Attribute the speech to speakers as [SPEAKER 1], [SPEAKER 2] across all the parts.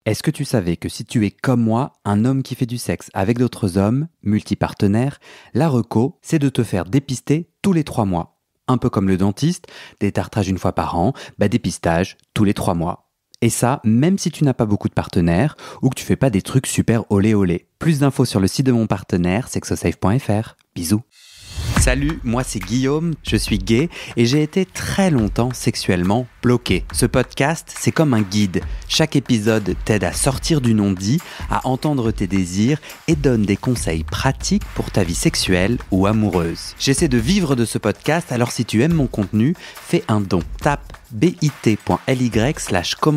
[SPEAKER 1] Est-ce que tu savais que si tu es comme moi, un homme qui fait du sexe avec d'autres hommes, multipartenaires, la reco, c'est de te faire dépister tous les 3 mois. Un peu comme le dentiste, détartrage une fois par an, dépistage tous les 3 mois. Et ça, même si tu n'as pas beaucoup de partenaires ou que tu fais pas des trucs super olé olé. Plus d'infos sur le site de mon partenaire, sexosafe.fr. Bisous. Salut, moi c'est Guillaume, je suis gay et j'ai été très longtemps sexuellement bloqué. Ce podcast, c'est comme un guide. Chaque épisode t'aide à sortir du non-dit, à entendre tes désirs et donne des conseils pratiques pour ta vie sexuelle ou amoureuse. J'essaie de vivre de ce podcast, alors si tu aimes mon contenu, fais un don. Tape bit.ly/comment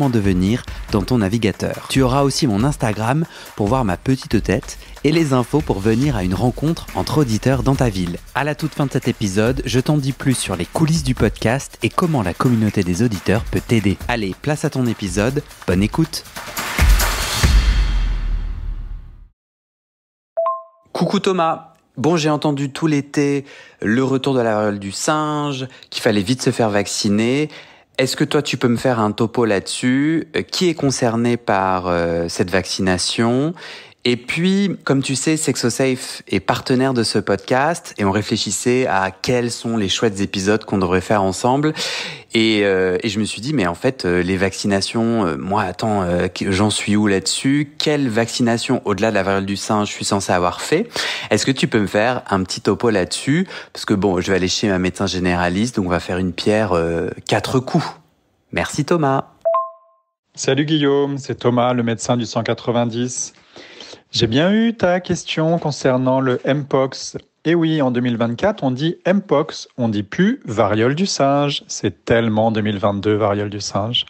[SPEAKER 1] devenir dans ton navigateur. Tu auras aussi mon Instagram pour voir ma petite tête et les infos pour venir à une rencontre entre auditeurs dans ta ville. À la toute fin de cet épisode, je t'en dis plus sur les coulisses du podcast et comment la communauté des auditeurs peut t'aider. Allez, place à ton épisode, bonne écoute. Coucou Thomas. Bon, j'ai entendu tout l'été le retour de la variole du singe, qu'il fallait vite se faire vacciner. Est-ce que toi, tu peux me faire un topo là-dessus ? Qui est concerné par cette vaccination ? Et puis, comme tu sais, SexoSafe est partenaire de ce podcast et on réfléchissait à quels sont les chouettes épisodes qu'on devrait faire ensemble. Et je me suis dit, mais en fait, les vaccinations, j'en suis où là-dessus ? Quelle vaccination, au-delà de la variole du singe, je suis censé avoir fait ? Est-ce que tu peux me faire un petit topo là-dessus ? Parce que bon, je vais aller chez ma médecin généraliste, donc on va faire une pierre 4 coups. Merci Thomas.
[SPEAKER 2] Salut Guillaume, c'est Thomas, le médecin du 190. J'ai bien eu ta question concernant le Mpox. Et oui, en 2024, on dit Mpox, on dit plus variole du singe. C'est tellement 2022, variole du singe.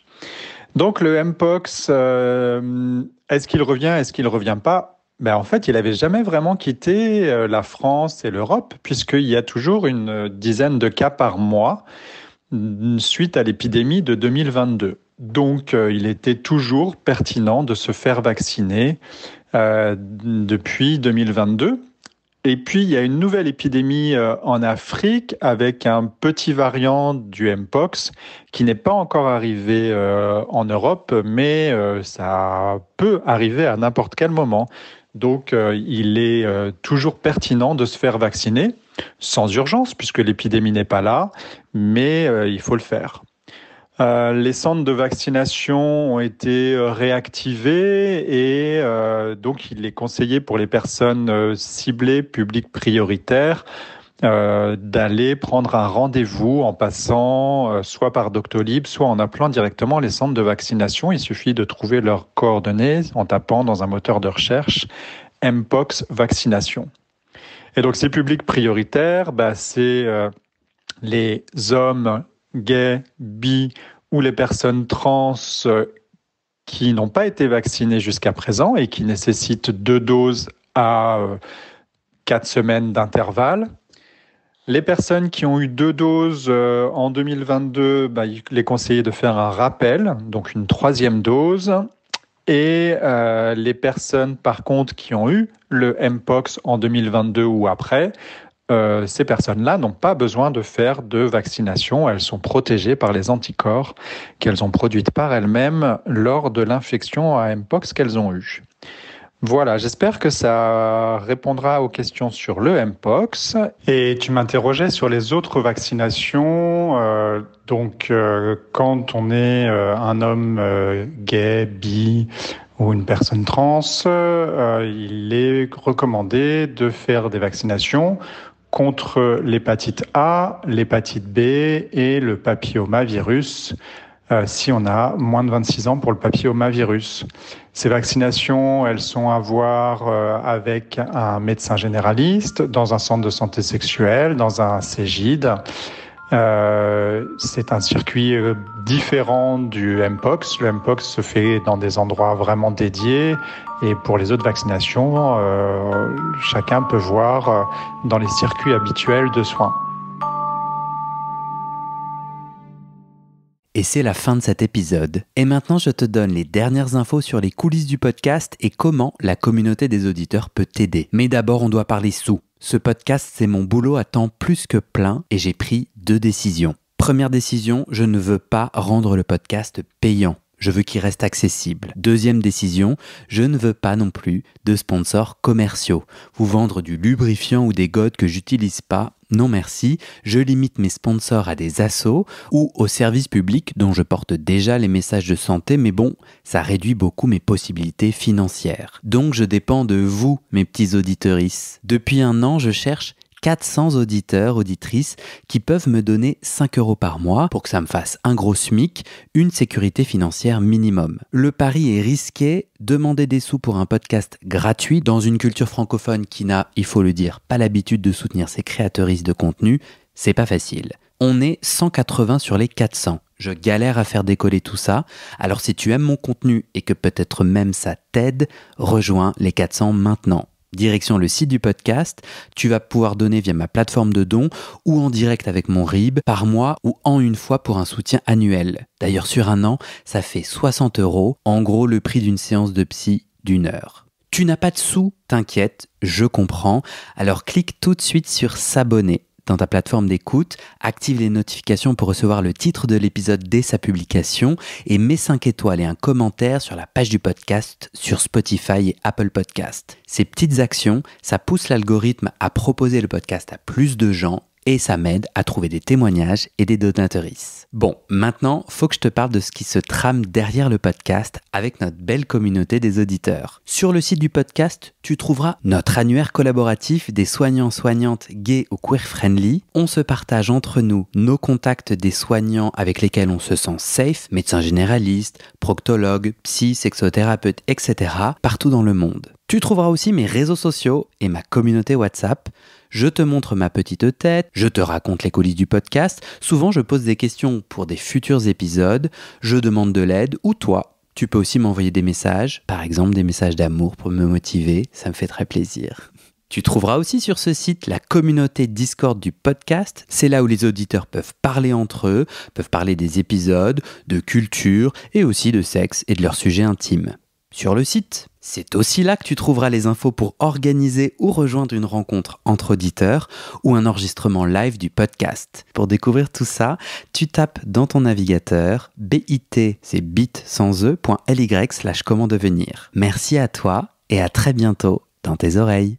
[SPEAKER 2] Donc le Mpox, est-ce qu'il revient, est-ce qu'il ne revient pas ? En fait, il n'avait jamais vraiment quitté la France et l'Europe, puisqu'il y a toujours une dizaine de cas par mois suite à l'épidémie de 2022. Donc, il était toujours pertinent de se faire vacciner depuis 2022. Et puis, il y a une nouvelle épidémie en Afrique avec un petit variant du Mpox qui n'est pas encore arrivé en Europe, mais ça peut arriver à n'importe quel moment. Donc, il est toujours pertinent de se faire vacciner, sans urgence, puisque l'épidémie n'est pas là, mais il faut le faire. Les centres de vaccination ont été réactivés et donc il est conseillé pour les personnes ciblées, publics prioritaires, d'aller prendre un rendez-vous en passant soit par Doctolib, soit en appelant directement les centres de vaccination. Il suffit de trouver leurs coordonnées en tapant dans un moteur de recherche Mpox vaccination. Et donc ces publics prioritaires, c'est les hommes gays, bi ou les personnes trans qui n'ont pas été vaccinées jusqu'à présent et qui nécessitent 2 doses à 4 semaines d'intervalle. Les personnes qui ont eu 2 doses en 2022, il est conseillé de faire un rappel, donc une 3e dose. Et les personnes, par contre, qui ont eu le Mpox en 2022 ou après, ces personnes-là n'ont pas besoin de faire de vaccination. Elles sont protégées par les anticorps qu'elles ont produites par elles-mêmes lors de l'infection à Mpox qu'elles ont eue. Voilà, j'espère que ça répondra aux questions sur le Mpox. Et tu m'interrogeais sur les autres vaccinations. Quand on est un homme gay, bi ou une personne trans, il est recommandé de faire des vaccinations contre l'hépatite A, l'hépatite B et le papillomavirus, si on a moins de 26 ans pour le papillomavirus. Ces vaccinations, elles sont à voir avec un médecin généraliste, dans un centre de santé sexuelle, dans un CEGID. C'est un circuit différent du Mpox. Le Mpox se fait dans des endroits vraiment dédiés. Et pour les autres vaccinations, chacun peut voir dans les circuits habituels de soins.
[SPEAKER 1] Et c'est la fin de cet épisode. Et maintenant, je te donne les dernières infos sur les coulisses du podcast et comment la communauté des auditeurs peut t'aider. Mais d'abord, on doit parler sous. Ce podcast, c'est mon boulot à temps plus que plein et j'ai pris 2 décisions. Première décision, je ne veux pas rendre le podcast payant. je veux qu'il reste accessible. Deuxième décision, je ne veux pas non plus de sponsors commerciaux. Vous vendre du lubrifiant ou des godes que j'utilise pas, non merci, je limite mes sponsors à des assos ou aux services publics dont je porte déjà les messages de santé, mais bon, ça réduit beaucoup mes possibilités financières. Donc je dépends de vous, mes petits auditorices. Depuis 1 an, je cherche 400 auditeurs, auditrices qui peuvent me donner 5 € par mois pour que ça me fasse un gros SMIC, une sécurité financière minimum. Le pari est risqué, demander des sous pour un podcast gratuit dans une culture francophone qui n'a, il faut le dire, pas l'habitude de soutenir ses créateuristes de contenu, c'est pas facile. On est 180 sur les 400. Je galère à faire décoller tout ça, alors si tu aimes mon contenu et que peut-être même ça t'aide, rejoins les 400 maintenant. Direction le site du podcast, tu vas pouvoir donner via ma plateforme de dons ou en direct avec mon RIB par mois ou en une fois pour un soutien annuel. D'ailleurs sur 1 an, ça fait 60 €, en gros le prix d'une séance de psy d'1 heure. Tu n'as pas de sous, t'inquiète, je comprends, alors clique tout de suite sur s'abonner. Dans ta plateforme d'écoute, active les notifications pour recevoir le titre de l'épisode dès sa publication et mets 5 étoiles et un commentaire sur la page du podcast sur Spotify et Apple Podcast. Ces petites actions, ça pousse l'algorithme à proposer le podcast à plus de gens et ça m'aide à trouver des témoignages et des donatrices. Bon, maintenant, faut que je te parle de ce qui se trame derrière le podcast avec notre belle communauté des auditeurs. Sur le site du podcast, tu trouveras notre annuaire collaboratif des soignants-soignantes gays ou queer-friendly. On se partage entre nous nos contacts des soignants avec lesquels on se sent safe, médecins généralistes, proctologues, psy, sexothérapeutes, etc. partout dans le monde. Tu trouveras aussi mes réseaux sociaux et ma communauté WhatsApp. Je te montre ma petite tête, je te raconte les coulisses du podcast. Souvent, je pose des questions pour des futurs épisodes, je demande de l'aide ou toi, tu peux aussi m'envoyer des messages, par exemple des messages d'amour pour me motiver, ça me fait très plaisir. Tu trouveras aussi sur ce site la communauté Discord du podcast. C'est là où les auditeurs peuvent parler entre eux, peuvent parler des épisodes, de culture et aussi de sexe et de leurs sujets intimes. Sur le site, c'est aussi là que tu trouveras les infos pour organiser ou rejoindre une rencontre entre auditeurs ou un enregistrement live du podcast. Pour découvrir tout ça, tu tapes dans ton navigateur bit, c'est bit sans e.ly/comment devenir. Merci à toi et à très bientôt dans tes oreilles.